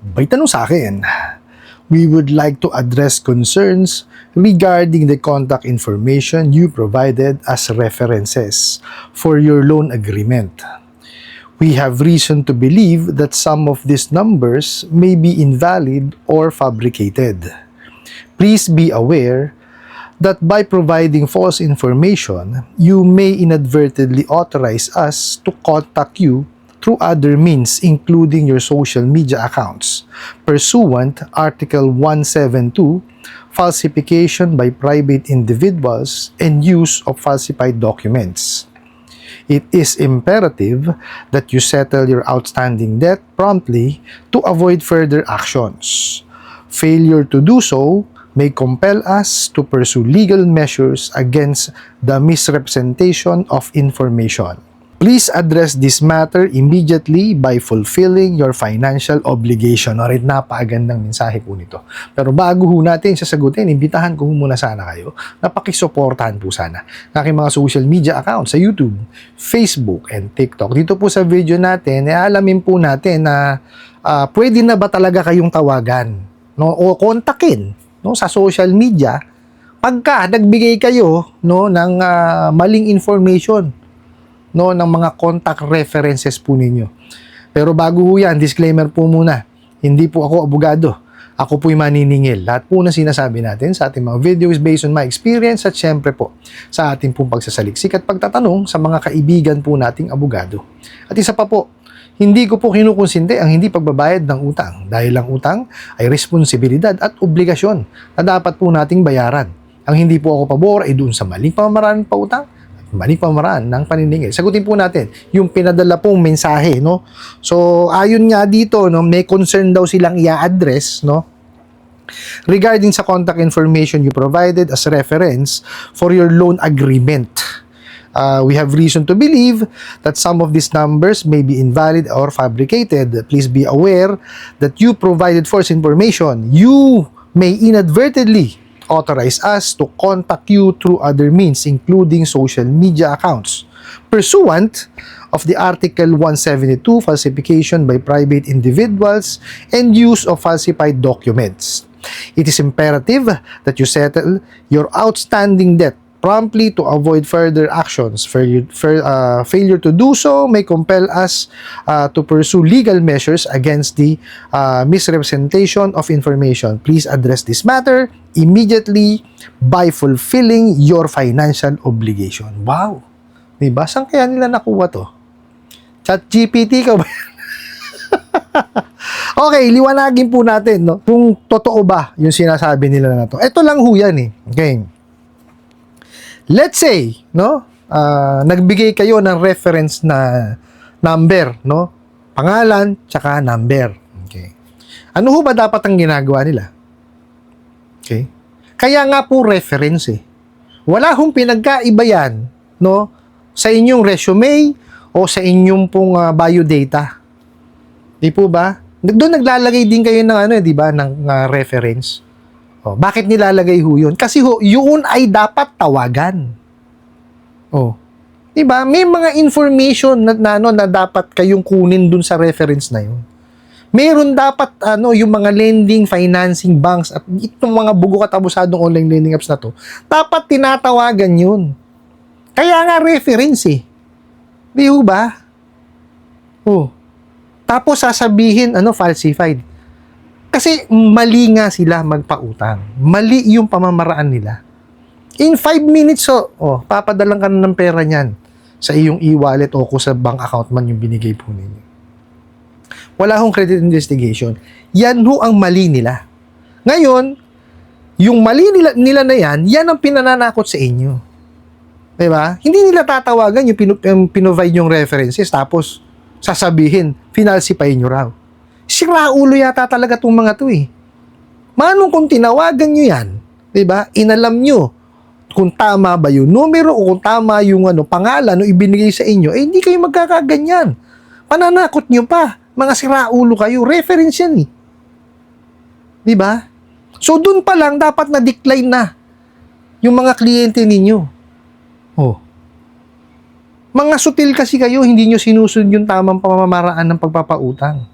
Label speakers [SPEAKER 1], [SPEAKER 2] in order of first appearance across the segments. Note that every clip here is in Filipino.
[SPEAKER 1] May tanong sa akin. We would like to address concerns regarding the contact information you provided as references for your loan agreement. We have reason to believe that some of these numbers may be invalid or fabricated. Please be aware that by providing false information, you may inadvertently authorize us to contact you through other means including your social media accounts, pursuant Article 172, falsification by private individuals and use of falsified documents. It is imperative that you settle your outstanding debt promptly to avoid further actions. Failure to do so may compel us to pursue legal measures against the misrepresentation of information. Please address this matter immediately by fulfilling your financial obligation. Alright, napakagandang mensahe po nito. Pero bago ho natin sasagutin, imbitahan ko muna sana kayo na pakisuportahan po sana ng aking mga social media accounts sa YouTube, Facebook, and TikTok. Dito po sa video natin, alamin po natin na pwede na ba talaga kayong tawagan, no, o kontakin, no, sa social media pagka nagbigay kayo, no, ng maling information, no, ng mga contact references po ninyo. Pero bago ho yan, disclaimer po muna, hindi po ako abogado. Ako po'y maniningil. Lahat po na sinasabi natin sa ating mga video is based on my experience at syempre po sa ating pong pagsasaliksik at pagtatanong sa mga kaibigan po nating abogado. At isa pa po, hindi ko po kinukonsinti ang hindi pagbabayad ng utang dahil ang utang ay responsibilidad at obligasyon na dapat po nating bayaran. Ang hindi po ako pabor ay doon sa maling pamamaraan pa utang, maling pamaraan ng paniningil. Sagutin po natin yung pinadala pong mensahe, no? So, ayon nga dito, no, may concern daw silang i-address, no, regarding sa contact information you provided as reference for your loan agreement. We have reason to believe that some of these numbers may be invalid or fabricated. Please be aware that you provided false information. You may inadvertently authorize us to contact you through other means, including social media accounts, pursuant of the Article 172, falsification by private individuals and use of falsified documents. It is imperative that you settle your outstanding debt promptly to avoid further actions. Failure to do so may compel us to pursue legal measures against the misrepresentation of information. Please address this matter immediately by fulfilling your financial obligation. Wow! Diba? Saan kaya nila nakuha to? ChatGPT ka ba? Okay, liwanagin po natin, no, kung totoo ba yung sinasabi nila na to. Ito lang ho yan eh. Okay. Let's say, no, nagbigay kayo ng reference na number, no? Pangalan, tsaka number. Okay. Ano ho ba dapat ang ginagawa nila? Okay. Kaya nga po reference eh. Wala hong pinagkaiba yan, no, sa inyong resume o sa inyong pong biodata. Di po ba? Doon naglalagay din kayo ng ano, di ba, ng reference. Oh, bakit nilalagay ho yun? Kasi ho, yun ay dapat tawagan. Oh. 'Di ba? May mga information na dapat kayong kunin dun sa reference na yun. Meron dapat yung mga lending, financing banks at itong mga bugo katabusadong online lending apps na to, dapat tinatawagan yun. Kaya nga reference eh. Di ho ba? Oh. Tapos sasabihin falsified. Kasi mali nga sila magpautang. Mali yung pamamaraan nila. In 5 minutes, papadalang ka na ng pera niyan sa iyong e-wallet o kung sa bank account man yung binigay po ninyo. Wala hong credit investigation. Yan ho ang mali nila. Ngayon, yung mali nila na yan ang pinananakot sa inyo. Diba? Hindi nila tatawagan yung pinovide yung references tapos sasabihin, finalsify nyo raw. Sira ulo yata talaga itong mga to eh. Manong kung tinawagan nyo yan, diba? Inalam nyo kung tama ba yung numero o kung tama yung pangalan o ibinigay sa inyo, hindi kayo magkakaganyan. Pananakot nyo pa. Mga sira ulo kayo. Reference yan eh. Diba? So, dun pa lang dapat na-decline na yung mga kliyente ninyo. Oh. Mga sutil kasi kayo, hindi nyo sinusunod yung tamang pamamaraan ng pagpapautang.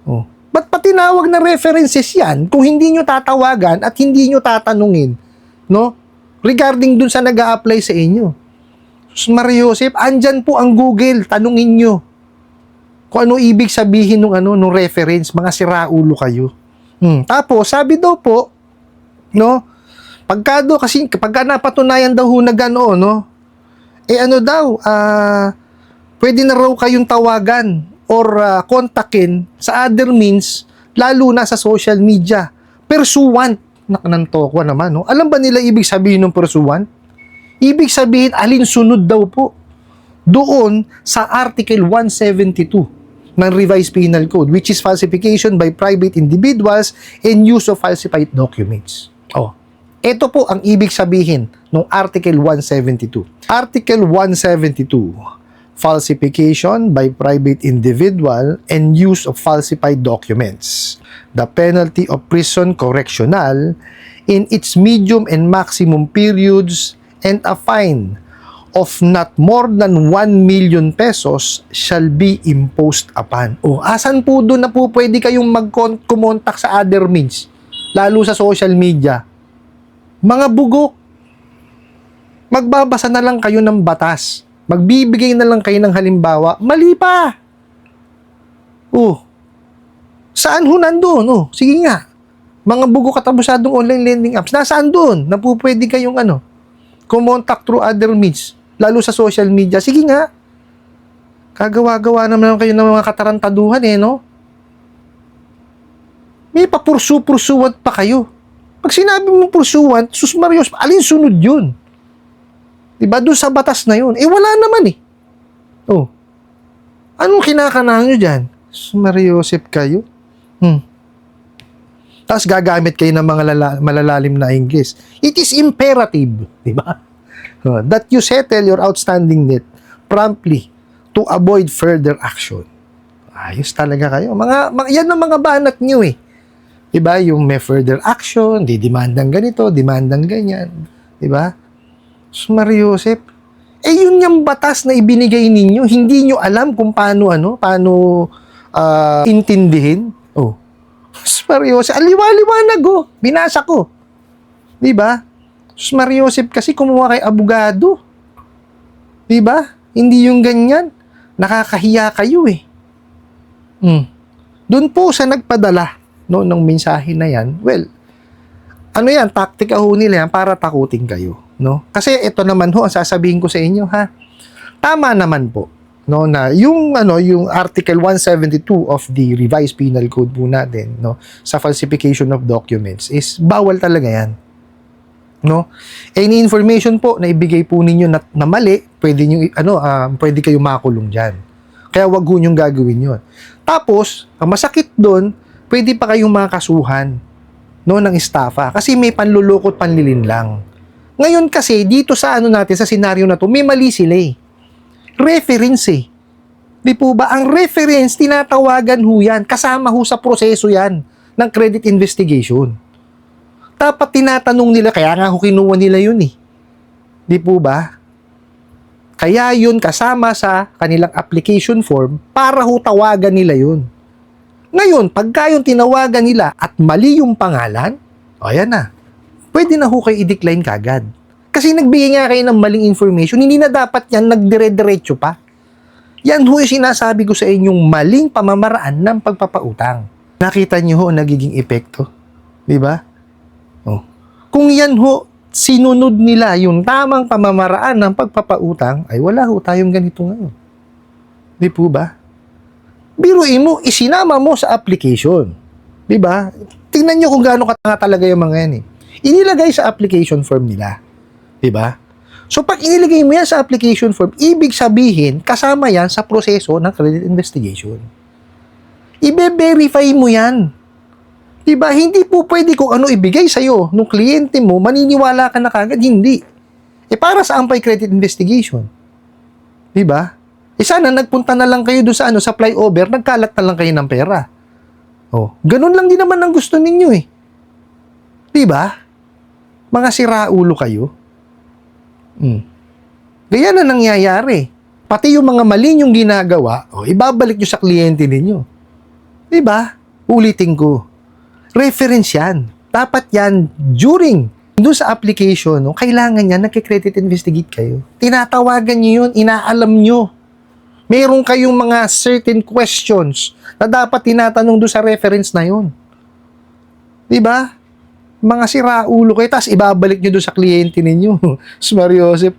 [SPEAKER 1] Oh. Ba't pa tinawag na references yan kung hindi nyo tatawagan at hindi nyo tatanungin, no? Regarding dun sa nag-a-apply sa inyo. Mario Joseph, andyan po ang Google, tanungin nyo kung ano ibig sabihin nung reference, mga siraulo kayo. Tapos, sabi daw po, no, pagka napatunayan daw na gano'n, no, pwede na raw kayong tawagan or kontakin sa other means, lalo na sa social media. Pursuant. Nantokwa naman, no? Alam ba nila ibig sabihin ng pursuant? Ibig sabihin, alinsunod daw po doon sa Article 172 ng Revised Penal Code, which is falsification by private individuals and use of falsified documents. Ito po ang ibig sabihin ng Article 172. Article 172, falsification by private individual and use of falsified documents. The penalty of prison correctional in its medium and maximum periods and a fine of not more than 1 million pesos shall be imposed upon. Asan po doon na po pwede kayong mag-contact sa other means, lalo sa social media? Mga bugok, magbabasa na lang kayo ng batas. Magbibigay na lang kayo ng halimbawa. Mali pa! Saan ho nandun? Sige nga. Mga bugok at abusadong online lending apps, nasaan doon? Na po pwede kayong kumontak through other means, lalo sa social media. Sige nga. Kagawa-gawa naman kayo ng mga katarantaduhan no? May papursu-pursuant pa kayo. Pag sinabi mo pursuant, sus Marios, alin sunod yun? Diba? Doon sa batas na yun. Wala naman Anong kinakanahan nyo dyan? Sus Mariosep kayo? Tapos gagamit kayo ng mga malalalim na English. It is imperative, diba? That you settle your outstanding debt promptly to avoid further action. Ayos talaga kayo. Yan ang mga banat nyo Diba? Yung may further action, demandang ganito, demandang ganyan. Diba? So, Mario Joseph, yun yung batas na ibinigay ninyo, hindi nyo alam kung paano intindihin. So, Mario Joseph, aliwa-liwanag binasa ko. Diba? So, Mario Joseph, kasi kumuha kay abogado. Diba? Hindi yung ganyan. Nakakahiya kayo Doon po sa nagpadala ng mensahe na yan, well, taktika nila yan para takutin kayo. Kasi ito naman ang sasabihin ko sa inyo, tama naman po, na yung Article 172 of the Revised Penal Code po natin, sa falsification of documents is bawal talaga yan. Any information po na ibigay po ninyo na mali, pwede kayo makulong diyan. Kaya wag ho nyong gagawin 'yon. Tapos, ang masakit doon, pwede pa kayong makasuhan ng estafa kasi may panlulukot, panlilinlang. Ngayon kasi, dito sa natin, sa senaryo na to, may mali sila Reference Di po ba? Ang reference, tinatawagan ho yan. Kasama ho sa proseso yan ng credit investigation. Dapat tinatanong nila, kaya nga ho kinuha nila yun Di po ba? Kaya yun kasama sa kanilang application form para ho tawagan nila yun. Ngayon, pagka yung tinawagan nila at mali yung pangalan, ayan na. Pwede na ho kayo i-decline kagad. Kasi nagbigay nga kayo ng maling information, hindi na dapat yan nagdire-diretso pa. Yan ho yung sinasabi ko sa inyong maling pamamaraan ng pagpapautang. Nakita niyo ho ang nagiging epekto. Di ba? Kung yan ho, sinunod nila yung tamang pamamaraan ng pagpapautang, ay wala ho tayong ganito ngayon. Di po ba? Biruin mo, isinama mo sa application. Di ba? Tingnan nyo kung gaano katanga talaga yung mga yan Inilagay sa application form nila. Di ba? So, pag inilagay mo yan sa application form, ibig sabihin, kasama yan sa proseso ng credit investigation. Ibe-verify mo yan. Di ba? Hindi po pwede kung ano ibigay sa'yo nung kliyente mo, maniniwala ka na kagad. Hindi. Para sa ampay credit investigation. Di ba? Sana nagpunta na lang kayo doon sa flyover, nagkalat na lang kayo ng pera. Ganun lang din naman ang gusto ninyo Di ba? Mga siraulo kayo. Kaya na nangyayari. Pati yung mga mali yung ginagawa, ibabalik nyo sa kliyente ninyo. Di ba? Ulitin ko. Reference yan. Dapat yan during doon sa application, no, kailangan yan, nagki-credit investigate kayo. Tinatawagan nyo yun, inaalam nyo. Meron kayong mga certain questions na dapat tinatanong doon sa reference na yun. Diba? Mga siraulo kayo, tapos ibabalik nyo doon sa kliyente ninyo. Smariosep,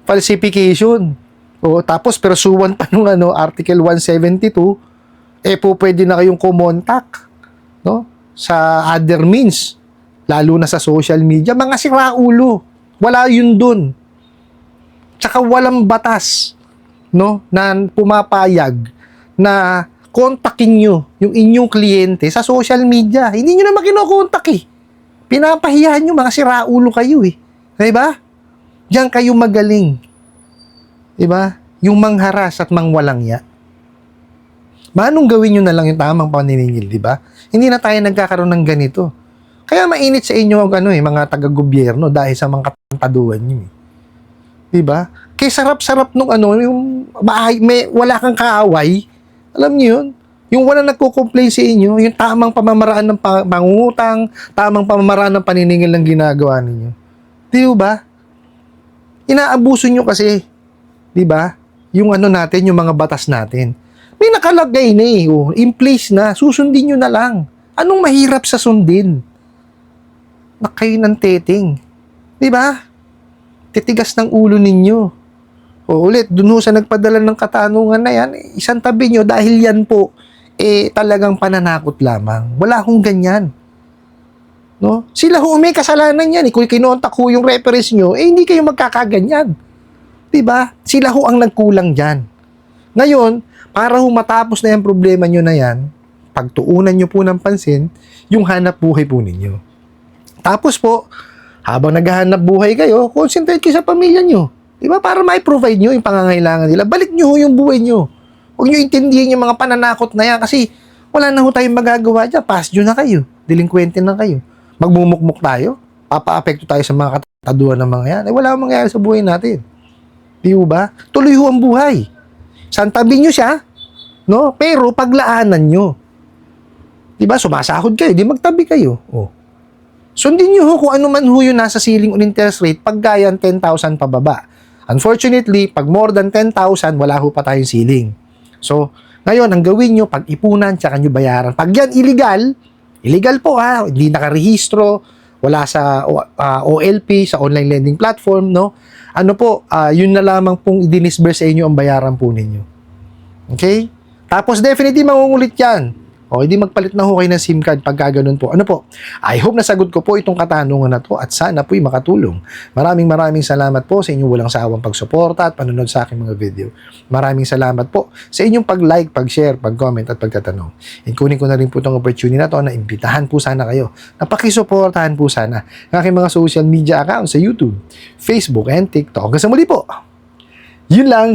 [SPEAKER 1] falsification. O, tapos pursuant pa nung Article 172, po pwede na kayong kumontak, no? Sa other means, lalo na sa social media, mga siraulo. Wala yun dun. Tsaka walang batas, no, na pumapayag na kontakin nyo yung inyong kliyente sa social media. Hindi nyo naman kinokontak eh. Pinapahiyahan nyo, mga siraulo kayo eh. Diba? Diyan kayo magaling. Diba? Yung mangharas at mangwalangya. Manong gawin nyo na lang yung tamang paniningil, diba? Hindi na tayo nagkakaroon ng ganito. Kaya mainit sa inyo mga taga-gobyerno dahil sa mga katantaduan nyo. Diba? Kaya sarap-sarap nung yung wala kang kaaway. Alam niyo yun? Yung wala nagko-complain sa inyo, yung tamang pamamaraan ng pangungutang, tamang pamamaraan ng paniningil ng ginagawa ninyo. Di ba? Inaabuso nyo kasi, di ba? Yung natin, yung mga batas natin. May nakalagay na in place na, susundin nyo na lang. Anong mahirap sa sundin? Na kayo ng teting. Di ba? Titigas ng ulo ninyo. O ulit, dun sa nagpadala ng katanungan na yan, isang tabi nyo dahil yan po, talagang pananakot lamang. Wala hong ganyan. No? Sila may kasalanan yan. Kung kinontak ho yung reference nyo, hindi kayo magkakaganyan. Diba? Sila ang nagkulang dyan. Ngayon, para matapos na yung problema nyo na yan, pagtuunan nyo po ng pansin, yung hanap buhay po ninyo. Tapos po, habang naghahanap buhay kayo, concentrate kayo sa pamilya nyo. Diba? Para mai-provide nyo yung pangangailangan nila. Balik nyo yung buhay nyo. Huwag nyo intindihin yung mga pananakot na yan kasi wala na tayong magagawa dyan. Past due na kayo. Delinquente na kayo. Magmumukmuk tayo. Papa-apekto tayo sa mga katataduan ng mga yan. Wala akong mangyayari sa buhay natin. Di ba? Tuloy ho ang buhay. Santabi nyo siya, no? Pero paglaanan nyo. Di ba? Sumasahod kayo. Di magtabi kayo. Oh. Sundin nyo ho kung ano man ho yung nasa ceiling on interest rate pag gayan 10,000 pababa. Unfortunately, pag more than 10,000, wala ho pa tayong ceiling. So, ngayon, ang gawin nyo, pag-ipunan, tsaka nyo bayaran. Pag yan illegal po hindi nakarehistro, wala sa OLP, sa online lending platform, no? Yun na lamang pong i-disburse sa inyo ang bayaran po ninyo. Okay? Tapos definitely mangungulit yan. O, hindi magpalit na ho kayo ng SIM card pagka ganun po. I hope nasagot ko po itong katanungan na to at sana po'y makatulong. Maraming salamat po sa inyong walang sawang pagsuporta at panonood sa aking mga video. Maraming salamat po sa inyong pag-like, pag-share, pag-comment at pagtatanong. Kunin ko na rin po itong opportunity na to na imbitahan po sana kayo. Napakisuportahan po sana ang aking mga social media accounts sa YouTube, Facebook, and TikTok. Hanggang sa muli po. Yun lang.